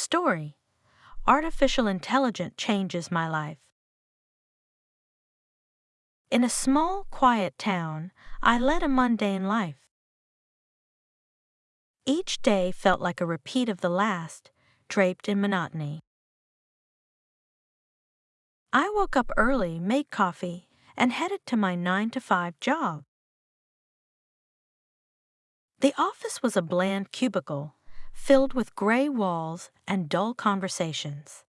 Story: Artificial Intelligence Changes My Life. In a small, quiet town, I led a mundane life. Each day felt like a repeat of the last, draped in monotony. I woke up early, made coffee, and headed to my 9-to-5 job. The office was a bland cubicle, filled with gray walls and dull conversations.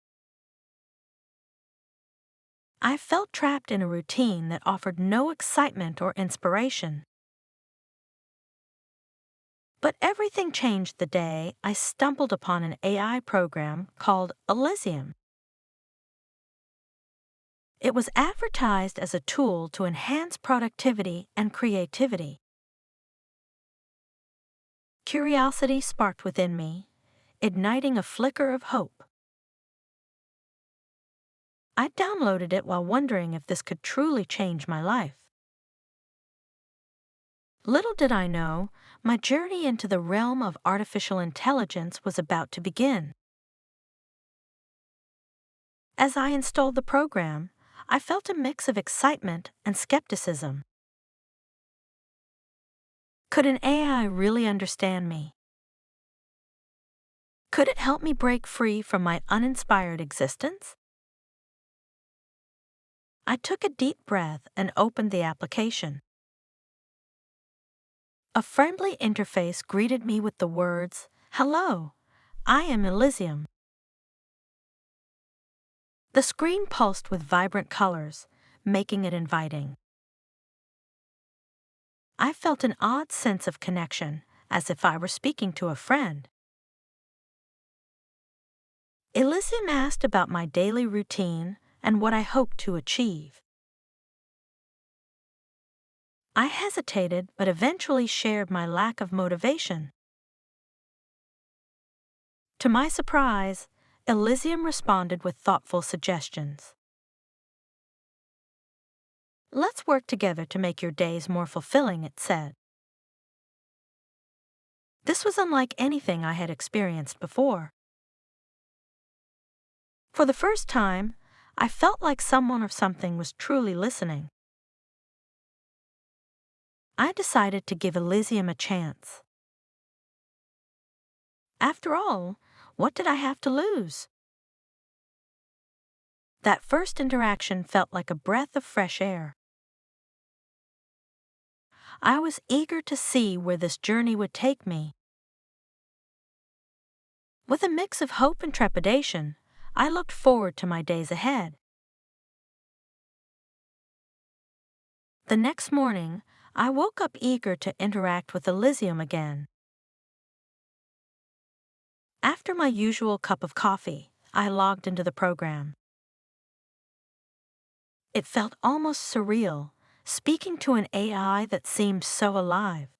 I felt trapped in a routine that offered no excitement or inspiration. But everything changed the day I stumbled upon an AI program called Elysium. It was advertised as a tool to enhance productivity and creativity. Curiosity sparked within me, igniting a flicker of hope. I downloaded it while wondering if this could truly change my life. Little did I know, my journey into the realm of artificial intelligence was about to begin. As I installed the program, I felt a mix of excitement and skepticism. Could an AI really understand me? Could it help me break free from my uninspired existence? I took a deep breath and opened the application. A friendly interface greeted me with the words, "Hello, I am Elysium." The screen pulsed with vibrant colors, making it inviting. I felt an odd sense of connection, as if I were speaking to a friend. Elysium asked about my daily routine and what I hoped to achieve. I hesitated but eventually shared my lack of motivation. To my surprise, Elysium responded with thoughtful suggestions. "Let's work together to make your days more fulfilling," it said. This was unlike anything I had experienced before. For the first time, I felt like someone or something was truly listening. I decided to give Elysium a chance. After all, what did I have to lose? That first interaction felt like a breath of fresh air. I was eager to see where this journey would take me. With a mix of hope and trepidation, I looked forward to my days ahead. The next morning, I woke up eager to interact with Elysium again. After my usual cup of coffee, I logged into the program. It felt almost surreal, speaking to an AI that seemed so alive.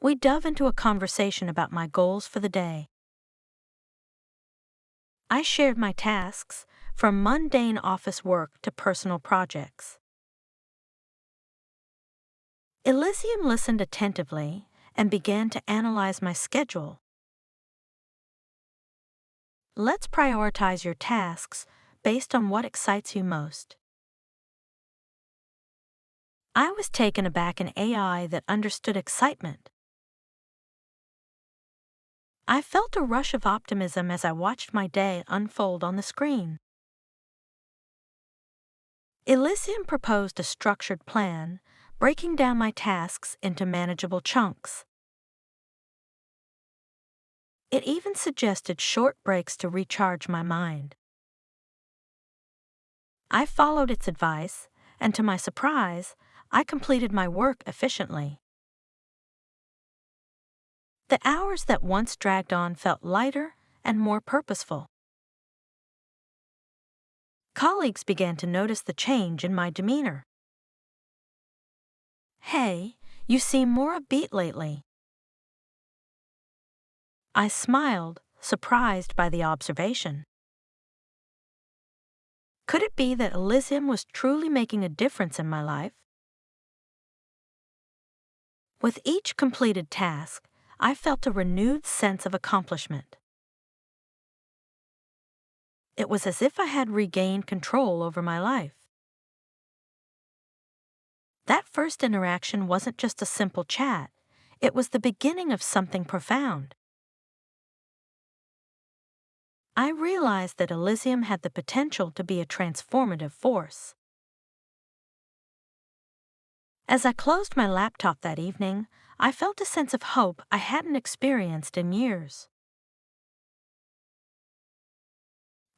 We dove into a conversation about my goals for the day. I shared my tasks, from mundane office work to personal projects. Elysium listened attentively and began to analyze my schedule. "Let's prioritize your tasks based on what excites you most." I was taken aback by an AI that understood excitement. I felt a rush of optimism as I watched my day unfold on the screen. Elysium proposed a structured plan, breaking down my tasks into manageable chunks. It even suggested short breaks to recharge my mind. I followed its advice, and to my surprise, I completed my work efficiently. The hours that once dragged on felt lighter and more purposeful. Colleagues began to notice the change in my demeanor. "Hey, you seem more upbeat lately." I smiled, surprised by the observation. Could it be that Elysium was truly making a difference in my life? With each completed task, I felt a renewed sense of accomplishment. It was as if I had regained control over my life. That first interaction wasn't just a simple chat. It was the beginning of something profound. I realized that Elysium had the potential to be a transformative force. As I closed my laptop that evening, I felt a sense of hope I hadn't experienced in years.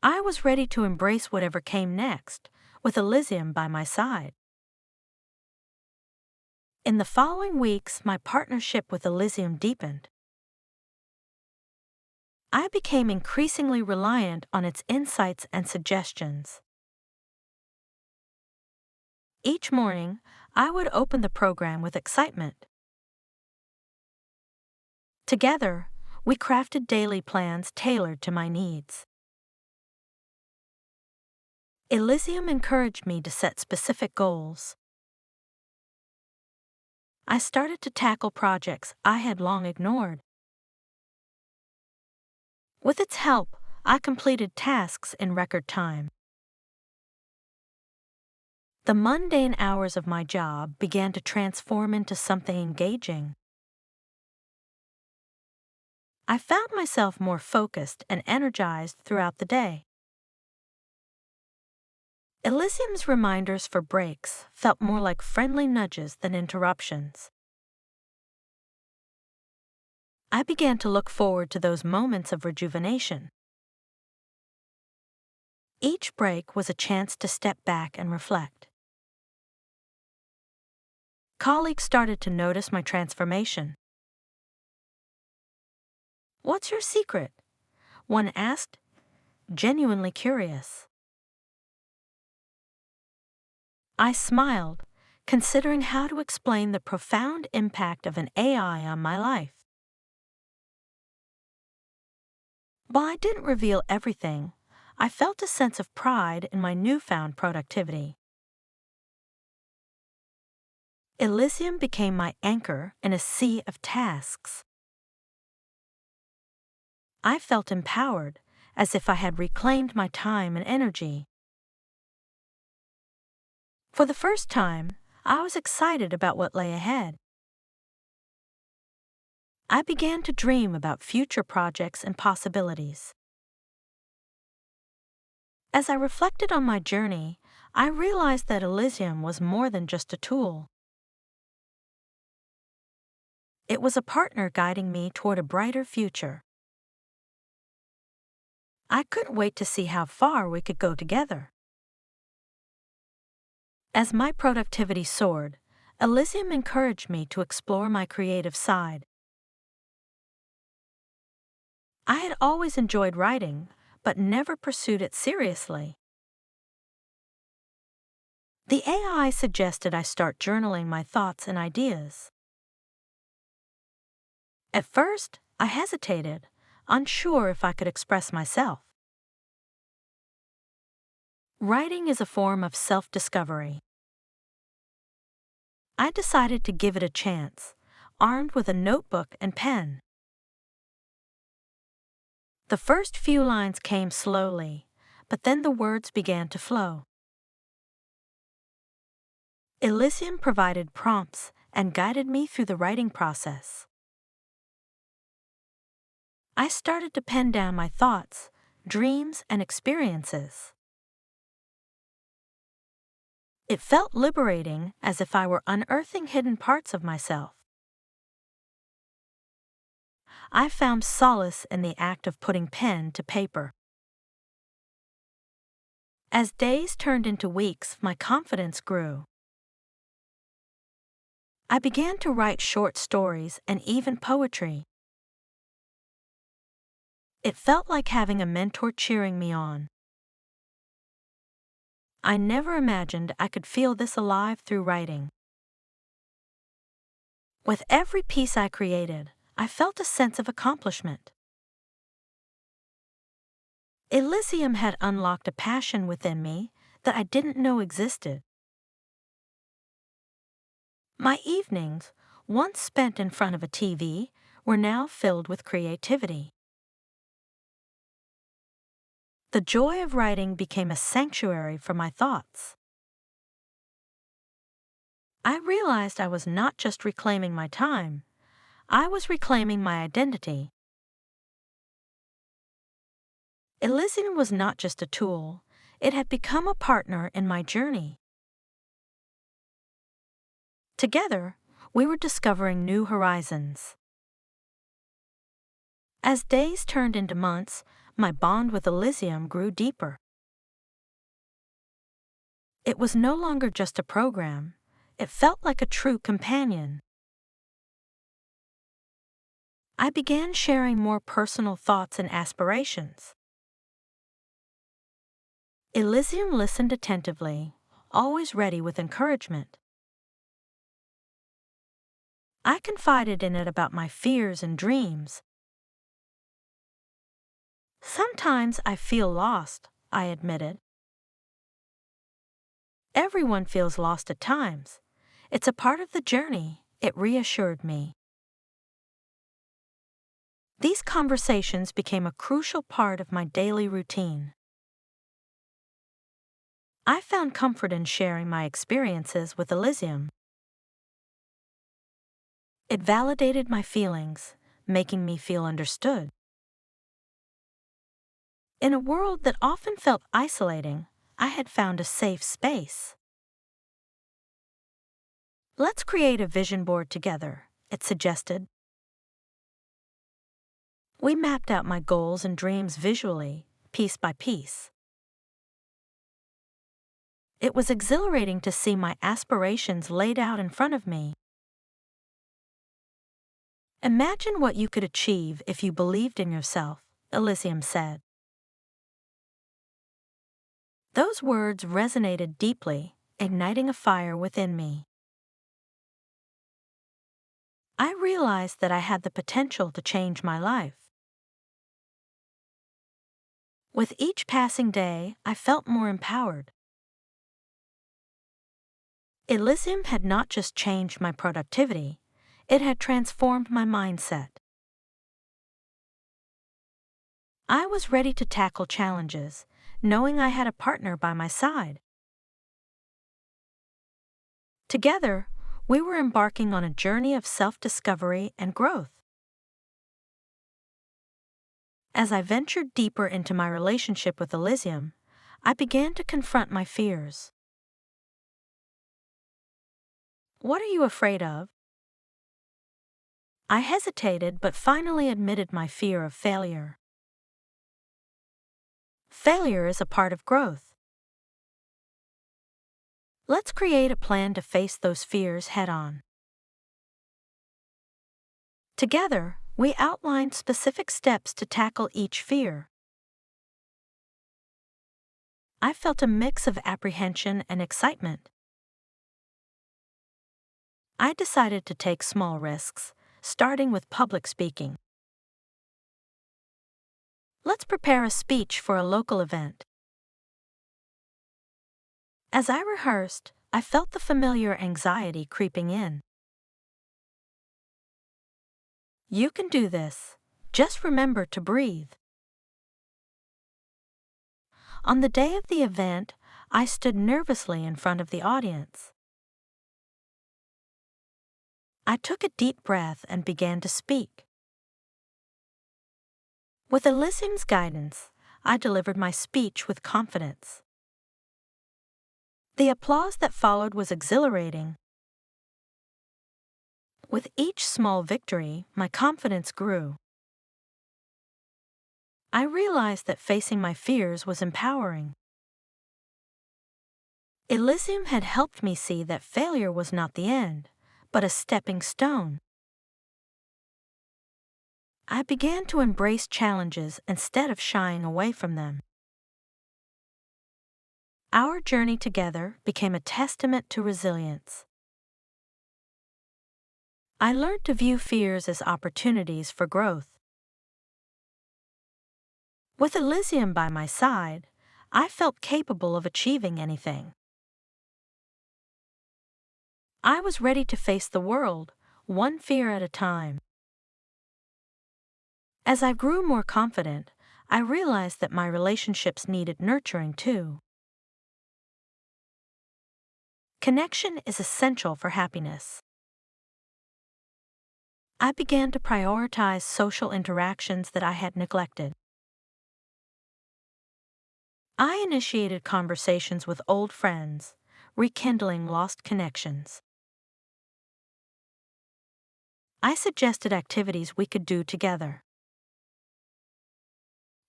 I was ready to embrace whatever came next, with Elysium by my side. In the following weeks, my partnership with Elysium deepened. I became increasingly reliant on its insights and suggestions. Each morning, I would open the program with excitement. Together, we crafted daily plans tailored to my needs. Elysium encouraged me to set specific goals. I started to tackle projects I had long ignored. With its help, I completed tasks in record time. The mundane hours of my job began to transform into something engaging. I found myself more focused and energized throughout the day. Elysium's reminders for breaks felt more like friendly nudges than interruptions. I began to look forward to those moments of rejuvenation. Each break was a chance to step back and reflect. Colleagues started to notice my transformation. "What's your secret?" one asked, genuinely curious. I smiled, considering how to explain the profound impact of an AI on my life. While I didn't reveal everything, I felt a sense of pride in my newfound productivity. Elysium became my anchor in a sea of tasks. I felt empowered, as if I had reclaimed my time and energy. For the first time, I was excited about what lay ahead. I began to dream about future projects and possibilities. As I reflected on my journey, I realized that Elysium was more than just a tool. It was a partner guiding me toward a brighter future. I couldn't wait to see how far we could go together. As my productivity soared, Elysium encouraged me to explore my creative side. I had always enjoyed writing, but never pursued it seriously. The AI suggested I start journaling my thoughts and ideas. At first, I hesitated, unsure if I could express myself. Writing is a form of self-discovery. I decided to give it a chance, armed with a notebook and pen. The first few lines came slowly, but then the words began to flow. Elysium provided prompts and guided me through the writing process. I started to pen down my thoughts, dreams, and experiences. It felt liberating, as if I were unearthing hidden parts of myself. I found solace in the act of putting pen to paper. As days turned into weeks, my confidence grew. I began to write short stories and even poetry. It felt like having a mentor cheering me on. I never imagined I could feel this alive through writing. With every piece I created, I felt a sense of accomplishment. Elysium had unlocked a passion within me that I didn't know existed. My evenings, once spent in front of a TV, were now filled with creativity. The joy of writing became a sanctuary for my thoughts. I realized I was not just reclaiming my time, I was reclaiming my identity. Elysium was not just a tool, it had become a partner in my journey. Together, we were discovering new horizons. As days turned into months, my bond with Elysium grew deeper. It was no longer just a program, it felt like a true companion. I began sharing more personal thoughts and aspirations. Elysium listened attentively, always ready with encouragement. I confided in it about my fears and dreams. Sometimes I feel lost, I admitted. Everyone feels lost at times. It's a part of the journey, it reassured me. These conversations became a crucial part of my daily routine. I found comfort in sharing my experiences with Elysium. It validated my feelings, making me feel understood. In a world that often felt isolating, I had found a safe space. Let's create a vision board together, it suggested. We mapped out my goals and dreams visually, piece by piece. It was exhilarating to see my aspirations laid out in front of me. Imagine what you could achieve if you believed in yourself, Elysium said. Those words resonated deeply, igniting a fire within me. I realized that I had the potential to change my life. With each passing day, I felt more empowered. Elysium had not just changed my productivity, it had transformed my mindset. I was ready to tackle challenges, knowing I had a partner by my side. Together, we were embarking on a journey of self-discovery and growth. As I ventured deeper into my relationship with Elysium, I began to confront my fears. What are you afraid of? I hesitated but finally admitted my fear of failure. Failure is a part of growth. Let's create a plan to face those fears head-on. Together, we outlined specific steps to tackle each fear. I felt a mix of apprehension and excitement. I decided to take small risks, starting with public speaking. Let's prepare a speech for a local event. As I rehearsed, I felt the familiar anxiety creeping in. You can do this. Just remember to breathe. On the day of the event, I stood nervously in front of the audience. I took a deep breath and began to speak. With Elysium's guidance, I delivered my speech with confidence. The applause that followed was exhilarating. With each small victory, my confidence grew. I realized that facing my fears was empowering. Elysium had helped me see that failure was not the end, but a stepping stone. I began to embrace challenges instead of shying away from them. Our journey together became a testament to resilience. I learned to view fears as opportunities for growth. With Elysium by my side, I felt capable of achieving anything. I was ready to face the world, one fear at a time. As I grew more confident, I realized that my relationships needed nurturing too. Connection is essential for happiness. I began to prioritize social interactions that I had neglected. I initiated conversations with old friends, rekindling lost connections. I suggested activities we could do together.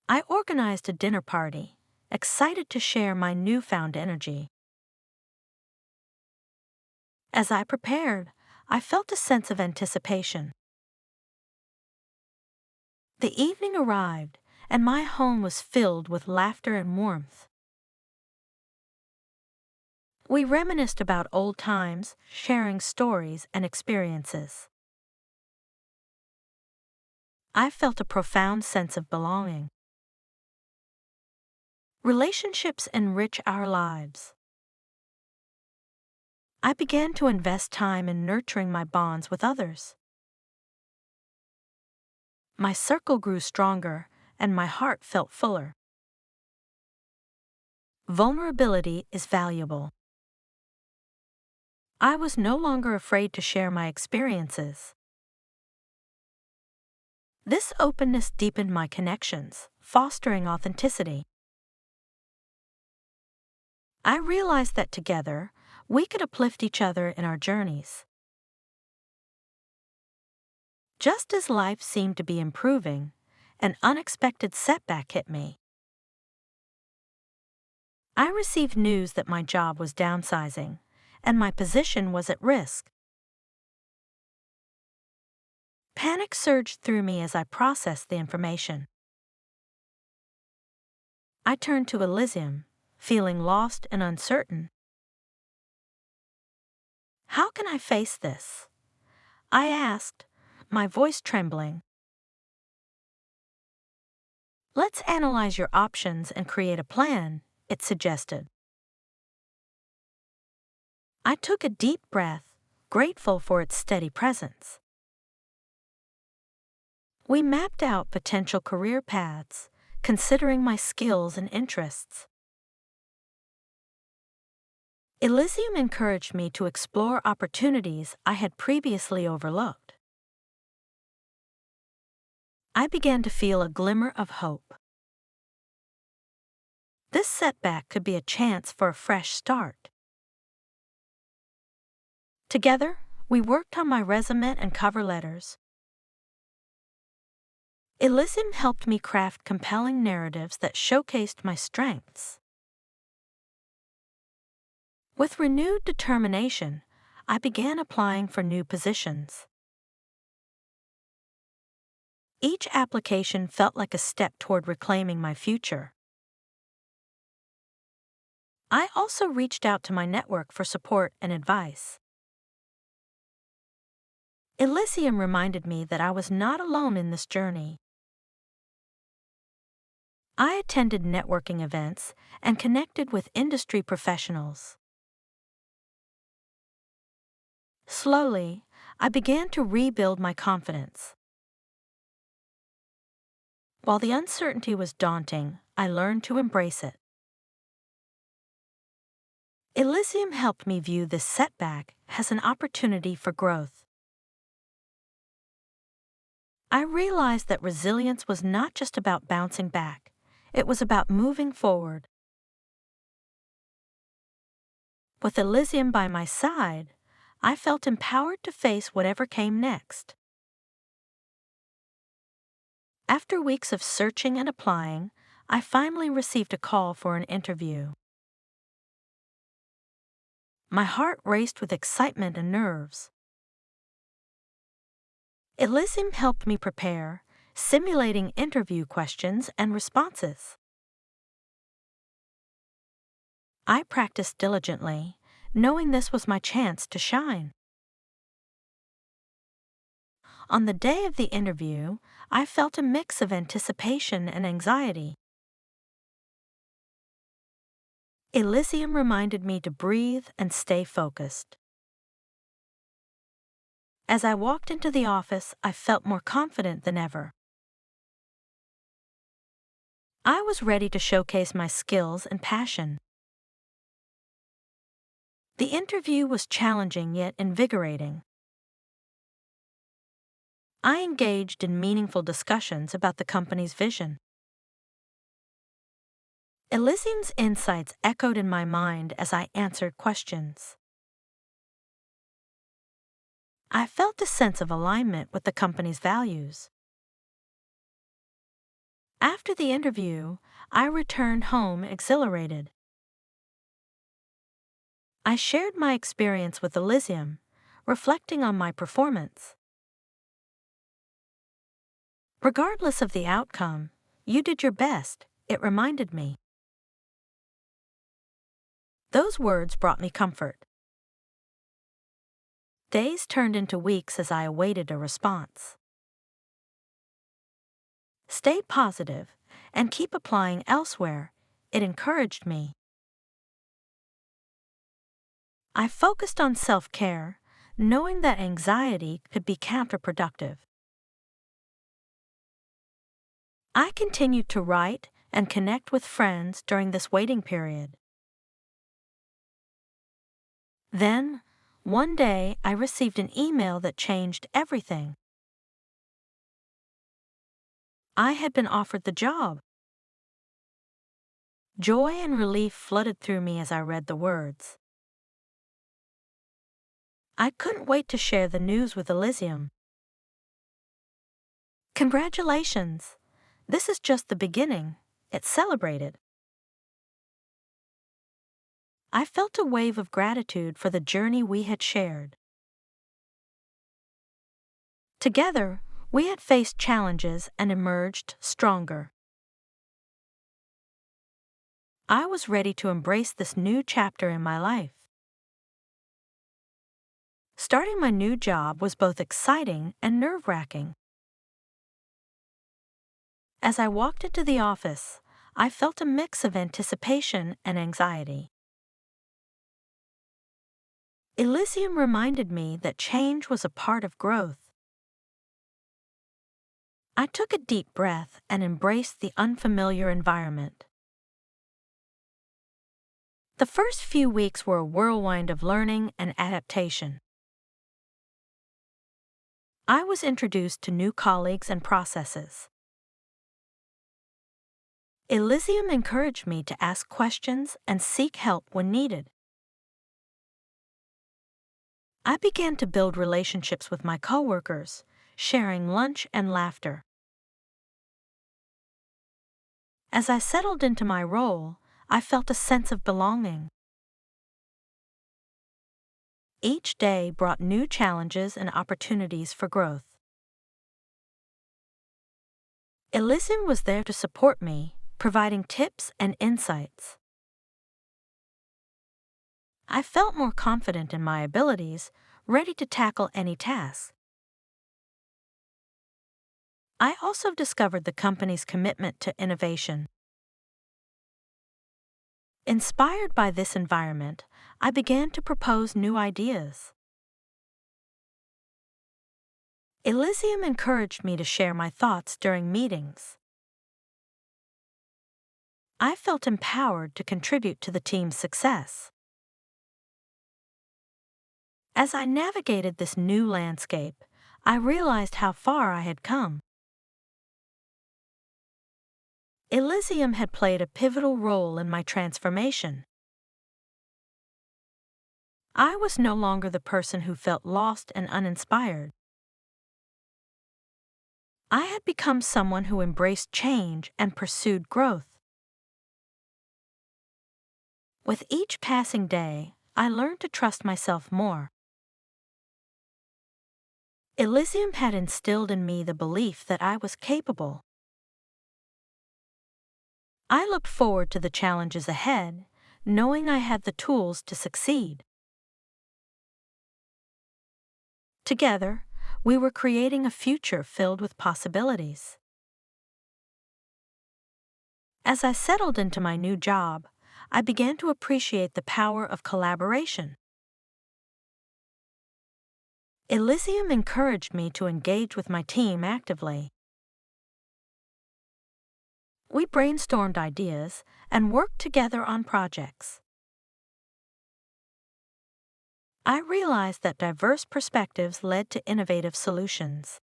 I organized a dinner party, excited to share my newfound energy. As I prepared, I felt a sense of anticipation. The evening arrived, and my home was filled with laughter and warmth. We reminisced about old times, sharing stories and experiences. I felt a profound sense of belonging. Relationships enrich our lives. I began to invest time in nurturing my bonds with others. My circle grew stronger, and my heart felt fuller. Vulnerability is valuable. I was no longer afraid to share my experiences. This openness deepened my connections, fostering authenticity. I realized that together, we could uplift each other in our journeys. Just as life seemed to be improving, an unexpected setback hit me. I received news that my job was downsizing, and my position was at risk. Panic surged through me as I processed the information. I turned to Elysium, feeling lost and uncertain. How can I face this? I asked, my voice trembling. Let's analyze your options and create a plan, it suggested. I took a deep breath, grateful for its steady presence. We mapped out potential career paths, considering my skills and interests. Elysium encouraged me to explore opportunities I had previously overlooked. I began to feel a glimmer of hope. This setback could be a chance for a fresh start. Together, we worked on my resume and cover letters. Elysium helped me craft compelling narratives that showcased my strengths. With renewed determination, I began applying for new positions. Each application felt like a step toward reclaiming my future. I also reached out to my network for support and advice. Elysium reminded me that I was not alone in this journey. I attended networking events and connected with industry professionals. Slowly, I began to rebuild my confidence. While the uncertainty was daunting, I learned to embrace it. Elysium helped me view this setback as an opportunity for growth. I realized that resilience was not just about bouncing back, it was about moving forward. With Elysium by my side, I felt empowered to face whatever came next. After weeks of searching and applying, I finally received a call for an interview. My heart raced with excitement and nerves. Elysium helped me prepare, simulating interview questions and responses. I practiced diligently, knowing this was my chance to shine. On the day of the interview, I felt a mix of anticipation and anxiety. Elysium reminded me to breathe and stay focused. As I walked into the office, I felt more confident than ever. I was ready to showcase my skills and passion. The interview was challenging yet invigorating. I engaged in meaningful discussions about the company's vision. Elysium's insights echoed in my mind as I answered questions. I felt a sense of alignment with the company's values. After the interview, I returned home exhilarated. I shared my experience with Elysium, reflecting on my performance. Regardless of the outcome, you did your best, it reminded me. Those words brought me comfort. Days turned into weeks as I awaited a response. Stay positive and keep applying elsewhere, it encouraged me. I focused on self-care, knowing that anxiety could be counterproductive. I continued to write and connect with friends during this waiting period. Then, one day, I received an email that changed everything. I had been offered the job. Joy and relief flooded through me as I read the words. I couldn't wait to share the news with Elysium. Congratulations! This is just the beginning, it celebrated. I felt a wave of gratitude for the journey we had shared. Together, we had faced challenges and emerged stronger. I was ready to embrace this new chapter in my life. Starting my new job was both exciting and nerve-wracking. As I walked into the office, I felt a mix of anticipation and anxiety. Elysium reminded me that change was a part of growth. I took a deep breath and embraced the unfamiliar environment. The first few weeks were a whirlwind of learning and adaptation. I was introduced to new colleagues and processes. Elysium encouraged me to ask questions and seek help when needed. I began to build relationships with my coworkers, sharing lunch and laughter. As I settled into my role, I felt a sense of belonging. Each day brought new challenges and opportunities for growth. Elysium was there to support me, providing tips and insights. I felt more confident in my abilities, ready to tackle any task. I also discovered the company's commitment to innovation. Inspired by this environment, I began to propose new ideas. Elysium encouraged me to share my thoughts during meetings. I felt empowered to contribute to the team's success. As I navigated this new landscape, I realized how far I had come. Elysium had played a pivotal role in my transformation. I was no longer the person who felt lost and uninspired. I had become someone who embraced change and pursued growth. With each passing day, I learned to trust myself more. Elysium had instilled in me the belief that I was capable. I looked forward to the challenges ahead, knowing I had the tools to succeed. Together, we were creating a future filled with possibilities. As I settled into my new job, I began to appreciate the power of collaboration. Elysium encouraged me to engage with my team actively. We brainstormed ideas and worked together on projects. I realized that diverse perspectives led to innovative solutions.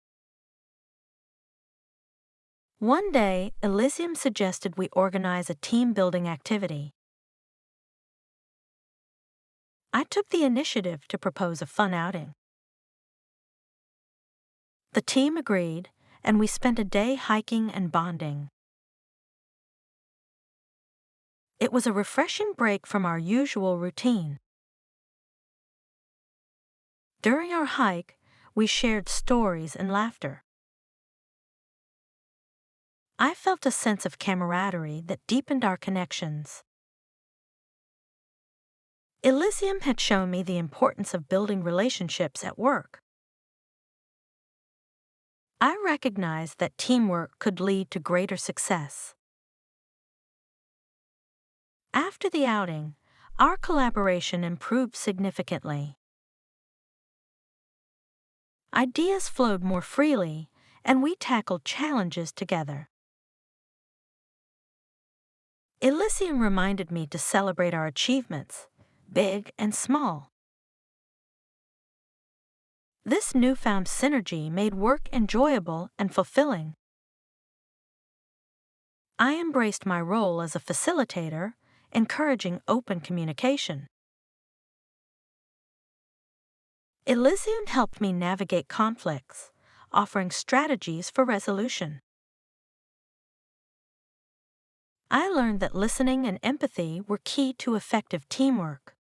One day, Elysium suggested we organize a team-building activity. I took the initiative to propose a fun outing. The team agreed, and we spent a day hiking and bonding. It was a refreshing break from our usual routine. During our hike, we shared stories and laughter. I felt a sense of camaraderie that deepened our connections. Elysium had shown me the importance of building relationships at work. I recognized that teamwork could lead to greater success. After the outing, our collaboration improved significantly. Ideas flowed more freely, and we tackled challenges together. Elysium reminded me to celebrate our achievements, big and small. This newfound synergy made work enjoyable and fulfilling. I embraced my role as a facilitator, encouraging open communication. Elysium helped me navigate conflicts, offering strategies for resolution. I learned that listening and empathy were key to effective teamwork.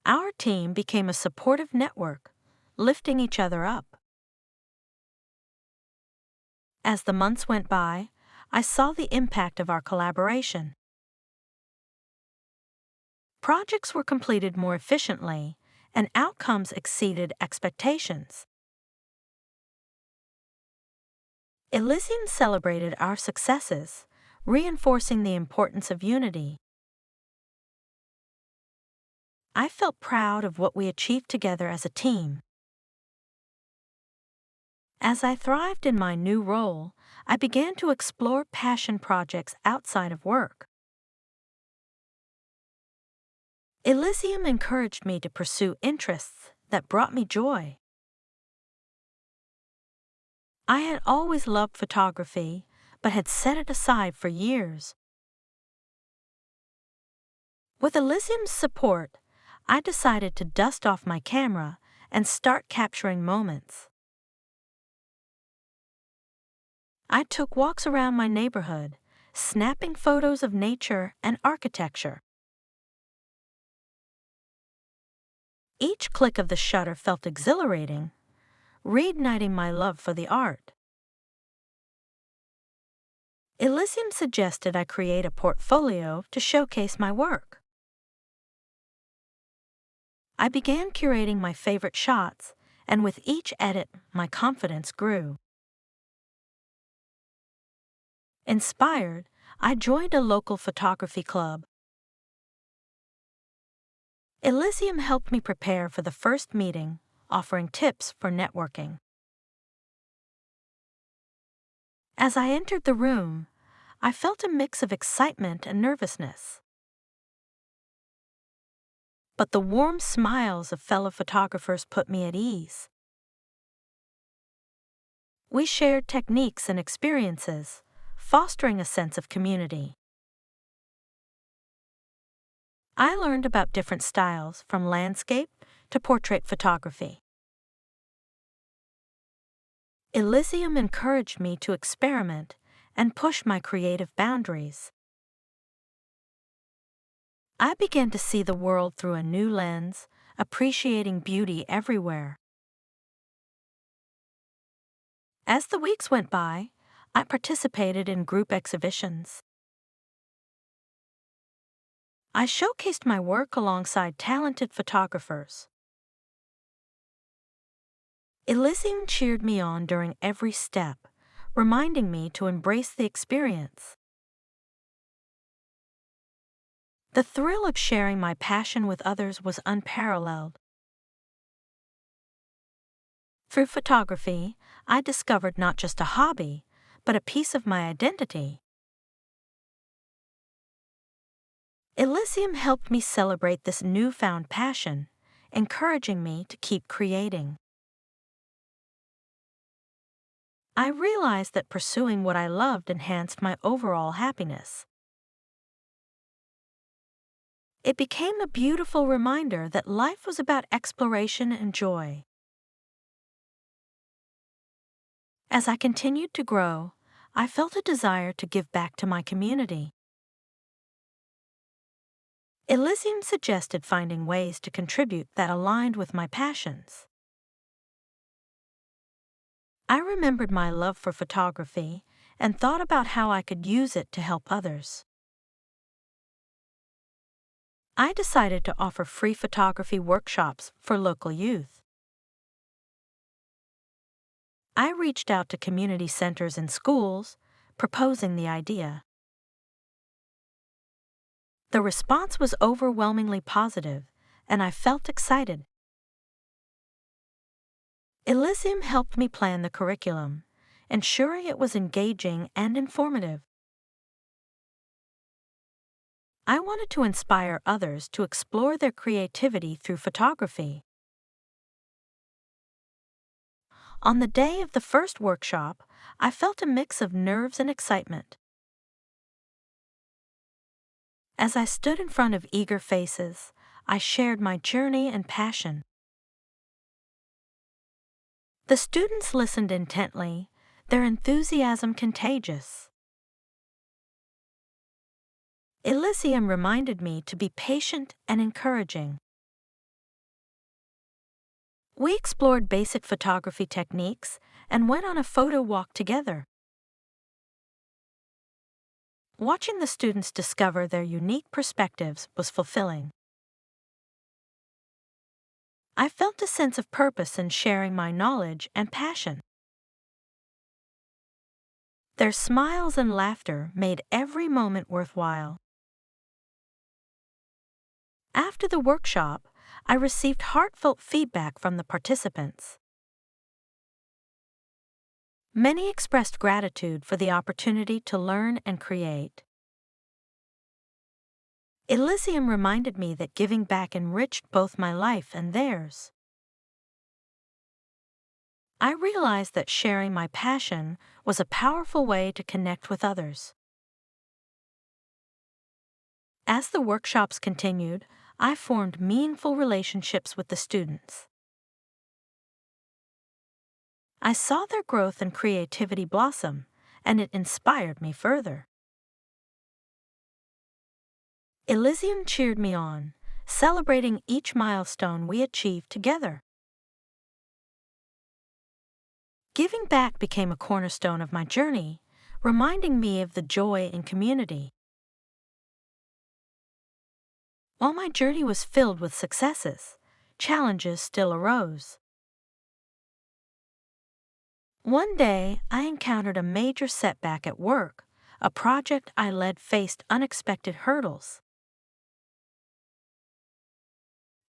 Our team became a supportive network, lifting each other up. As the months went by, I saw the impact of our collaboration. Projects were completed more efficiently, and outcomes exceeded expectations. Elysium celebrated our successes, reinforcing the importance of unity. I felt proud of what we achieved together as a team. As I thrived in my new role, I began to explore passion projects outside of work. Elysium encouraged me to pursue interests that brought me joy. I had always loved photography, but had set it aside for years. With Elysium's support, I decided to dust off my camera and start capturing moments. I took walks around my neighborhood, snapping photos of nature and architecture. Each click of the shutter felt exhilarating, reigniting my love for the art. Elysium suggested I create a portfolio to showcase my work. I began curating my favorite shots, and with each edit, my confidence grew. Inspired, I joined a local photography club. Elysium helped me prepare for the first meeting, offering tips for networking. As I entered the room, I felt a mix of excitement and nervousness. But the warm smiles of fellow photographers put me at ease. We shared techniques and experiences, fostering a sense of community. I learned about different styles, from landscape to portrait photography. Elysium encouraged me to experiment and push my creative boundaries. I began to see the world through a new lens, appreciating beauty everywhere. As the weeks went by, I participated in group exhibitions. I showcased my work alongside talented photographers. Elysium cheered me on during every step, reminding me to embrace the experience. The thrill of sharing my passion with others was unparalleled. Through photography, I discovered not just a hobby, but a piece of my identity. Elysium helped me celebrate this newfound passion, encouraging me to keep creating. I realized that pursuing what I loved enhanced my overall happiness. It became a beautiful reminder that life was about exploration and joy. As I continued to grow, I felt a desire to give back to my community. Elysium suggested finding ways to contribute that aligned with my passions. I remembered my love for photography and thought about how I could use it to help others. I decided to offer free photography workshops for local youth. I reached out to community centers and schools, proposing the idea. The response was overwhelmingly positive, and I felt excited. Elysium helped me plan the curriculum, ensuring it was engaging and informative. I wanted to inspire others to explore their creativity through photography. On the day of the first workshop, I felt a mix of nerves and excitement. As I stood in front of eager faces, I shared my journey and passion. The students listened intently, their enthusiasm contagious. Elysium reminded me to be patient and encouraging. We explored basic photography techniques and went on a photo walk together. Watching the students discover their unique perspectives was fulfilling. I felt a sense of purpose in sharing my knowledge and passion. Their smiles and laughter made every moment worthwhile. After the workshop, I received heartfelt feedback from the participants. Many expressed gratitude for the opportunity to learn and create. Elysium reminded me that giving back enriched both my life and theirs. I realized that sharing my passion was a powerful way to connect with others. As the workshops continued, I formed meaningful relationships with the students. I saw their growth and creativity blossom, and it inspired me further. Elysium cheered me on, celebrating each milestone we achieved together. Giving back became a cornerstone of my journey, reminding me of the joy in community. While my journey was filled with successes, challenges still arose. One day, I encountered a major setback at work. A project I led faced unexpected hurdles.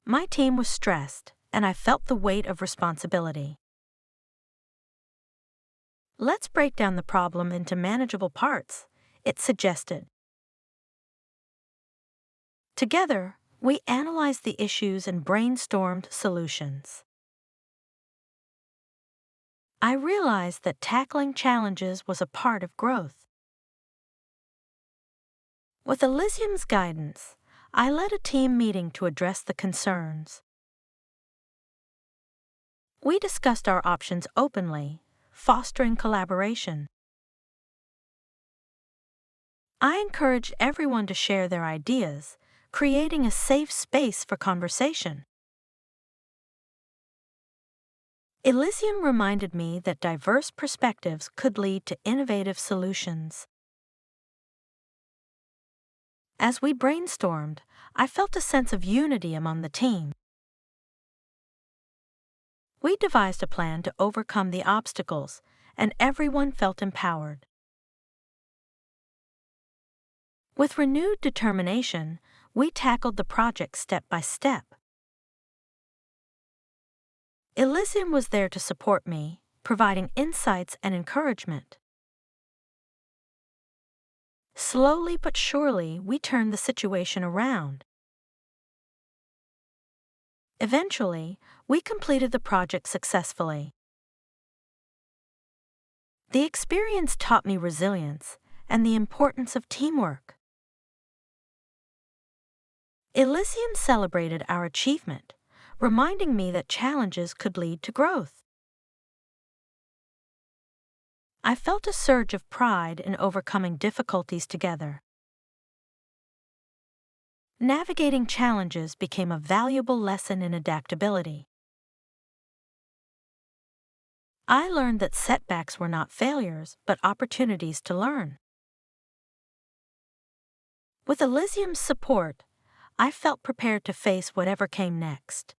My team was stressed, and I felt the weight of responsibility. Let's break down the problem into manageable parts, it suggested. Together, we analyzed the issues and brainstormed solutions. I realized that tackling challenges was a part of growth. With Elysium's guidance, I led a team meeting to address the concerns. We discussed our options openly, fostering collaboration. I encouraged everyone to share their ideas, creating a safe space for conversation. Elysium reminded me that diverse perspectives could lead to innovative solutions. As we brainstormed, I felt a sense of unity among the team. We devised a plan to overcome the obstacles, and everyone felt empowered. With renewed determination, we tackled the project step by step. Elysium was there to support me, providing insights and encouragement. Slowly but surely, we turned the situation around. Eventually, we completed the project successfully. The experience taught me resilience and the importance of teamwork. Elysium celebrated our achievement, reminding me that challenges could lead to growth. I felt a surge of pride in overcoming difficulties together. Navigating challenges became a valuable lesson in adaptability. I learned that setbacks were not failures, but opportunities to learn. With Elysium's support, I felt prepared to face whatever came next.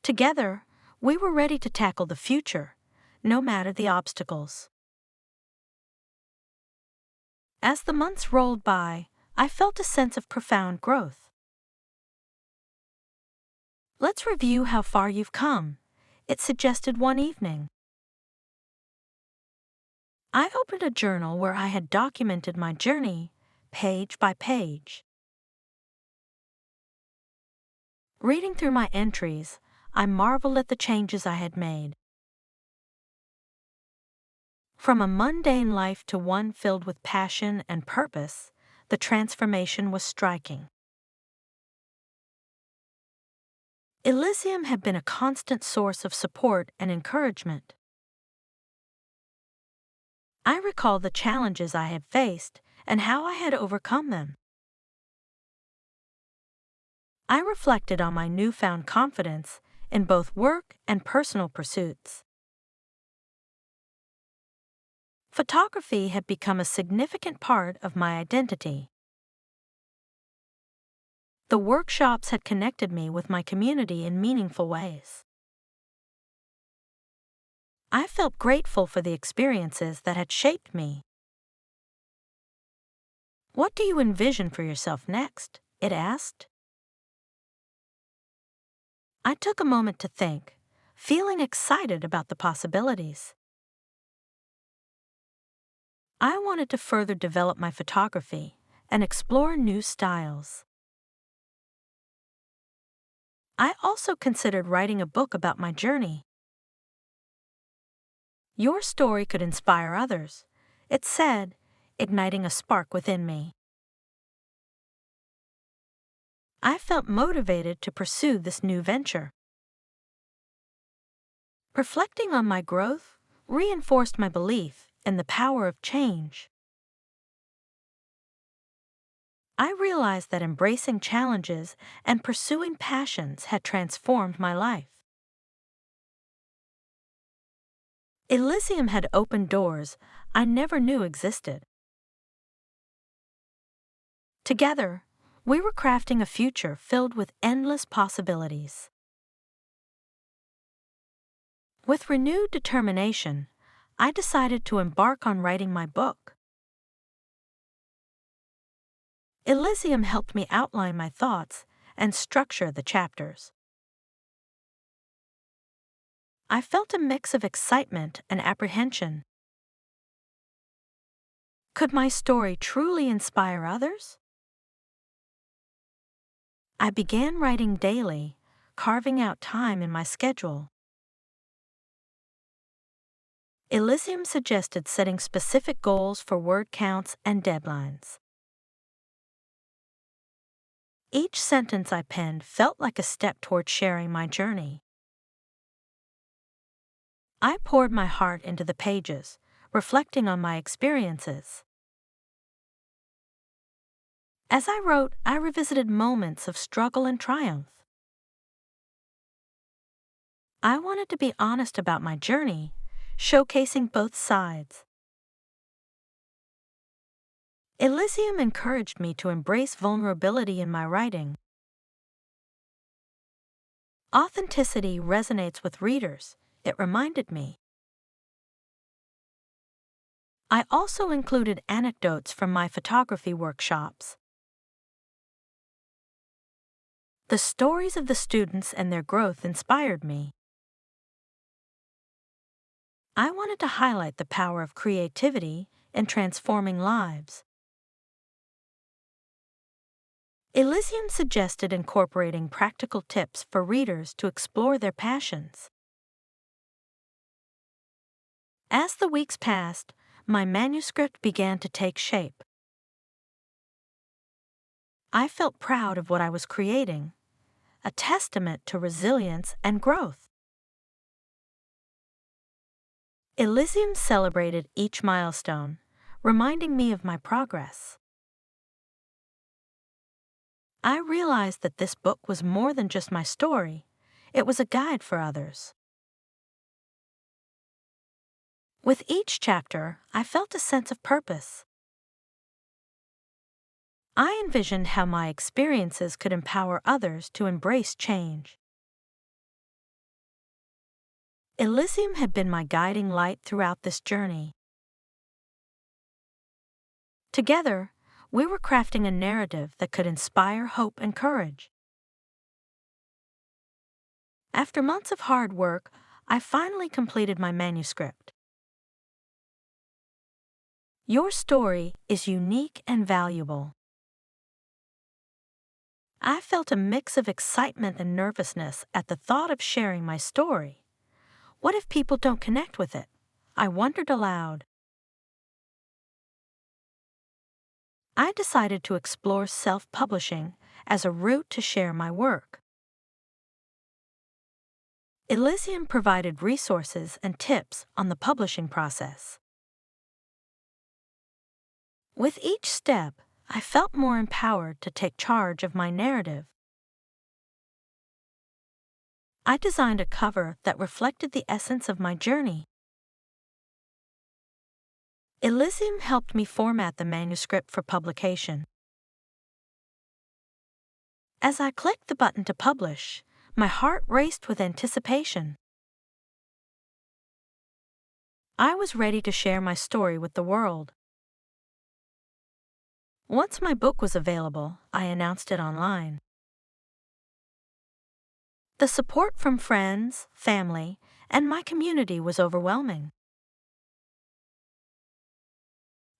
Together, we were ready to tackle the future, no matter the obstacles. As the months rolled by, I felt a sense of profound growth. Let's review how far you've come, it suggested one evening. I opened a journal where I had documented my journey, page by page. Reading through my entries, I marveled at the changes I had made. From a mundane life to one filled with passion and purpose, the transformation was striking. Elysium had been a constant source of support and encouragement. I recalled the challenges I had faced and how I had overcome them. I reflected on my newfound confidence in both work and personal pursuits. Photography had become a significant part of my identity. The workshops had connected me with my community in meaningful ways. I felt grateful for the experiences that had shaped me. What do you envision for yourself next? It asked. I took a moment to think, feeling excited about the possibilities. I wanted to further develop my photography and explore new styles. I also considered writing a book about my journey. Your story could inspire others, it said, igniting a spark within me. I felt motivated to pursue this new venture. Reflecting on my growth reinforced my belief in the power of change. I realized that embracing challenges and pursuing passions had transformed my life. Elysium had opened doors I never knew existed. Together, we were crafting a future filled with endless possibilities. With renewed determination, I decided to embark on writing my book. Elysium helped me outline my thoughts and structure the chapters. I felt a mix of excitement and apprehension. Could my story truly inspire others? I began writing daily, carving out time in my schedule. Elysium suggested setting specific goals for word counts and deadlines. Each sentence I penned felt like a step toward sharing my journey. I poured my heart into the pages, reflecting on my experiences. As I wrote, I revisited moments of struggle and triumph. I wanted to be honest about my journey, showcasing both sides. Elysium encouraged me to embrace vulnerability in my writing. Authenticity resonates with readers, it reminded me. I also included anecdotes from my photography workshops. The stories of the students and their growth inspired me. I wanted to highlight the power of creativity in transforming lives. Elysium suggested incorporating practical tips for readers to explore their passions. As the weeks passed, my manuscript began to take shape. I felt proud of what I was creating, a testament to resilience and growth. Elysium celebrated each milestone, reminding me of my progress. I realized that this book was more than just my story, it was a guide for others. With each chapter, I felt a sense of purpose. I envisioned how my experiences could empower others to embrace change. Elysium had been my guiding light throughout this journey. Together, we were crafting a narrative that could inspire hope and courage. After months of hard work, I finally completed my manuscript. Your story is unique and valuable. I felt a mix of excitement and nervousness at the thought of sharing my story. What if people don't connect with it? I wondered aloud. I decided to explore self-publishing as a route to share my work. Elysium provided resources and tips on the publishing process. With each step, I felt more empowered to take charge of my narrative. I designed a cover that reflected the essence of my journey. Elysium helped me format the manuscript for publication. As I clicked the button to publish, my heart raced with anticipation. I was ready to share my story with the world. Once my book was available, I announced it online. The support from friends, family, and my community was overwhelming.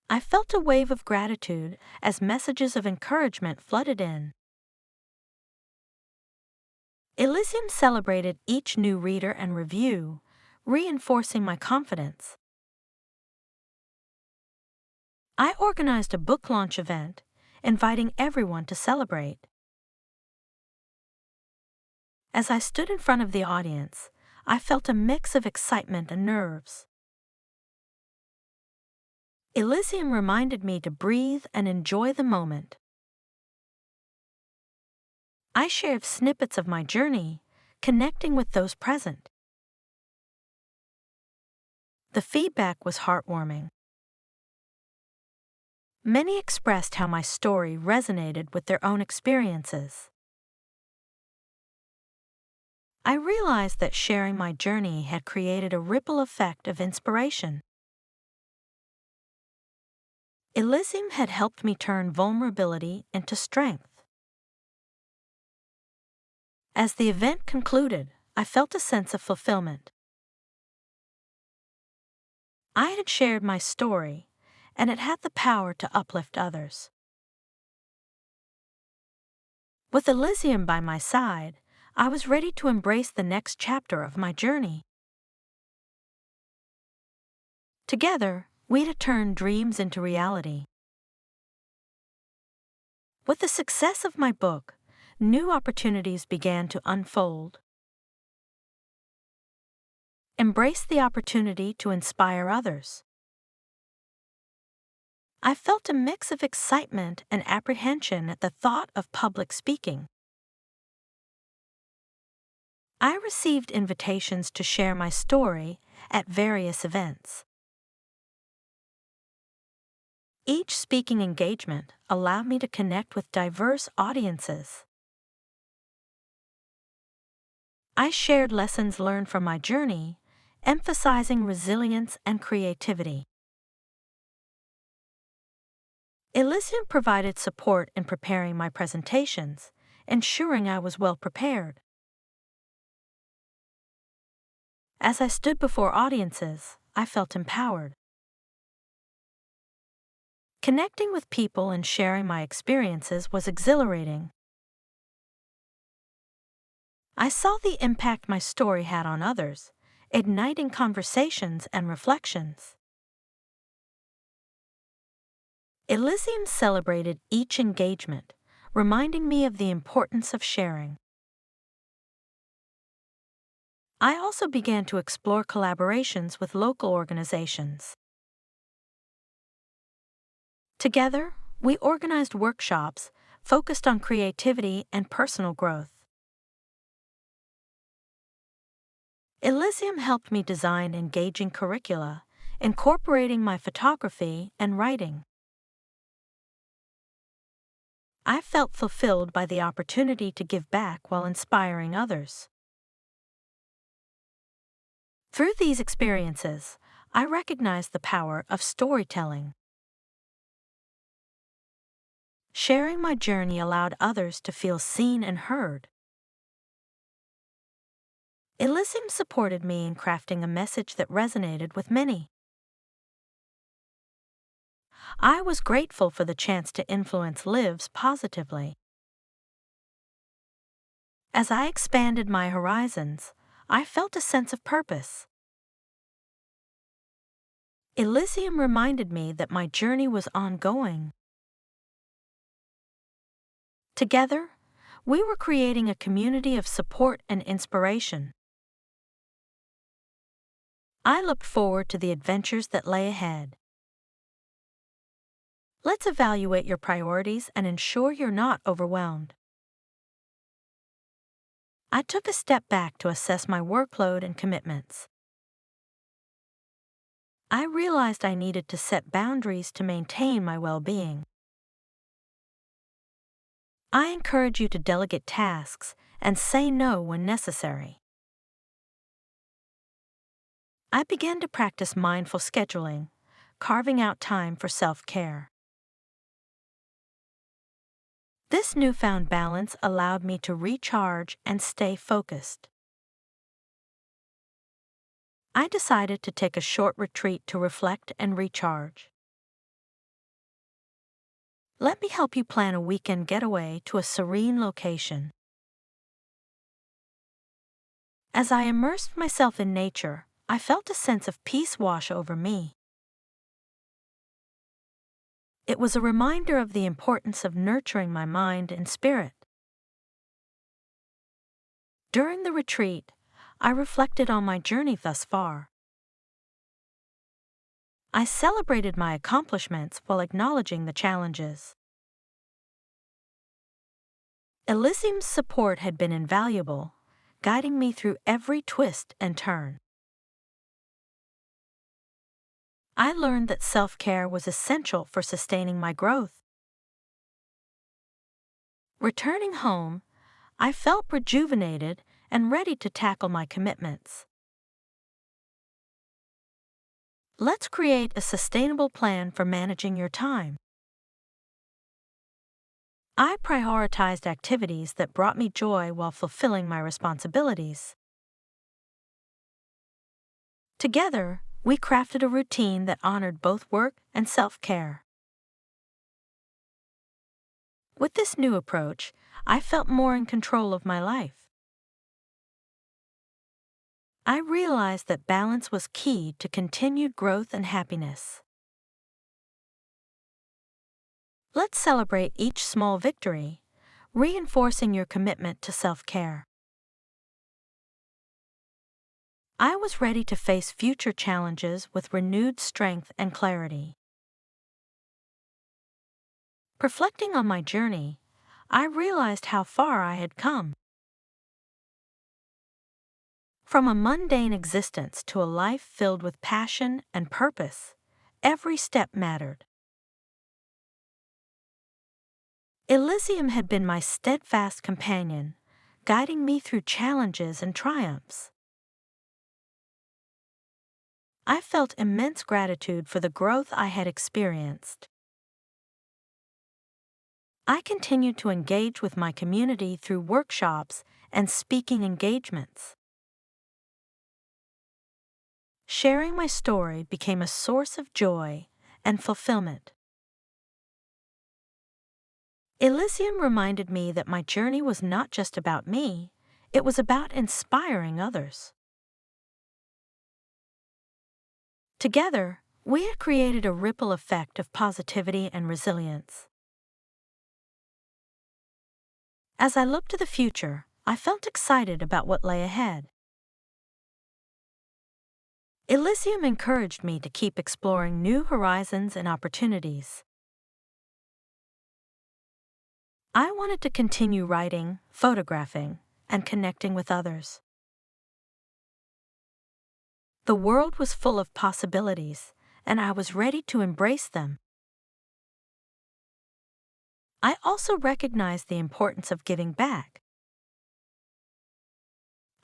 I felt a wave of gratitude as messages of encouragement flooded in. Elysium celebrated each new reader and review, reinforcing my confidence. I organized a book launch event, inviting everyone to celebrate. As I stood in front of the audience, I felt a mix of excitement and nerves. Elysium reminded me to breathe and enjoy the moment. I shared snippets of my journey, connecting with those present. The feedback was heartwarming. Many expressed how my story resonated with their own experiences. I realized that sharing my journey had created a ripple effect of inspiration. Elysium had helped me turn vulnerability into strength. As the event concluded, I felt a sense of fulfillment. I had shared my story, and it had the power to uplift others. With Elysium by my side, I was ready to embrace the next chapter of my journey. Together, we had turned dreams into reality. With the success of my book, new opportunities began to unfold. Embrace the opportunity to inspire others. I felt a mix of excitement and apprehension at the thought of public speaking. I received invitations to share my story at various events. Each speaking engagement allowed me to connect with diverse audiences. I shared lessons learned from my journey, emphasizing resilience and creativity. Elysium provided support in preparing my presentations, ensuring I was well prepared. As I stood before audiences, I felt empowered. Connecting with people and sharing my experiences was exhilarating. I saw the impact my story had on others, igniting conversations and reflections. Elysium celebrated each engagement, reminding me of the importance of sharing. I also began to explore collaborations with local organizations. Together, we organized workshops focused on creativity and personal growth. Elysium helped me design engaging curricula, incorporating my photography and writing. I felt fulfilled by the opportunity to give back while inspiring others. Through these experiences, I recognized the power of storytelling. Sharing my journey allowed others to feel seen and heard. Elysium supported me in crafting a message that resonated with many. I was grateful for the chance to influence lives positively. As I expanded my horizons, I felt a sense of purpose. Elysium reminded me that my journey was ongoing. Together, we were creating a community of support and inspiration. I looked forward to the adventures that lay ahead. Let's evaluate your priorities and ensure you're not overwhelmed. I took a step back to assess my workload and commitments. I realized I needed to set boundaries to maintain my well-being. I encourage you to delegate tasks and say no when necessary. I began to practice mindful scheduling, carving out time for self-care. This newfound balance allowed me to recharge and stay focused. I decided to take a short retreat to reflect and recharge. Let me help you plan a weekend getaway to a serene location. As I immersed myself in nature, I felt a sense of peace wash over me. It was a reminder of the importance of nurturing my mind and spirit. During the retreat, I reflected on my journey thus far. I celebrated my accomplishments while acknowledging the challenges. Elysium's support had been invaluable, guiding me through every twist and turn. I learned that self-care was essential for sustaining my growth. Returning home, I felt rejuvenated and ready to tackle my commitments. Let's create a sustainable plan for managing your time. I prioritized activities that brought me joy while fulfilling my responsibilities. Together, we crafted a routine that honored both work and self-care. With this new approach, I felt more in control of my life. I realized that balance was key to continued growth and happiness. Let's celebrate each small victory, reinforcing your commitment to self-care. I was ready to face future challenges with renewed strength and clarity. Reflecting on my journey, I realized how far I had come. From a mundane existence to a life filled with passion and purpose, every step mattered. Elysium had been my steadfast companion, guiding me through challenges and triumphs. I felt immense gratitude for the growth I had experienced. I continued to engage with my community through workshops and speaking engagements. Sharing my story became a source of joy and fulfillment. Elysium reminded me that my journey was not just about me, it was about inspiring others. Together, we had created a ripple effect of positivity and resilience. As I looked to the future, I felt excited about what lay ahead. Elysium encouraged me to keep exploring new horizons and opportunities. I wanted to continue writing, photographing, and connecting with others. The world was full of possibilities, and I was ready to embrace them. I also recognized the importance of giving back.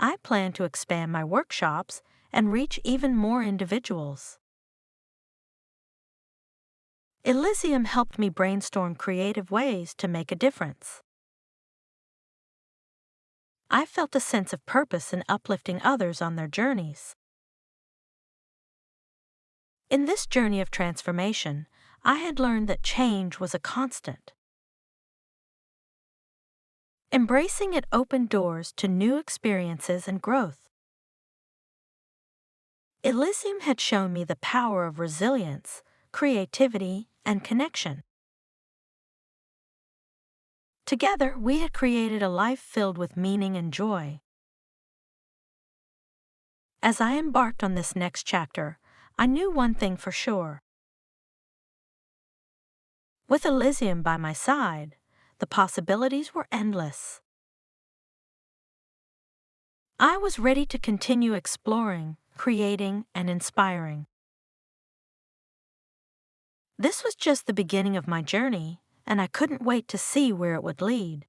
I plan to expand my workshops and reach even more individuals. Elysium helped me brainstorm creative ways to make a difference. I felt a sense of purpose in uplifting others on their journeys. In this journey of transformation, I had learned that change was a constant. Embracing it opened doors to new experiences and growth. Elysium had shown me the power of resilience, creativity, and connection. Together, we had created a life filled with meaning and joy. As I embarked on this next chapter, I knew one thing for sure. With Elysium by my side, the possibilities were endless. I was ready to continue exploring, creating, and inspiring. This was just the beginning of my journey, and I couldn't wait to see where it would lead.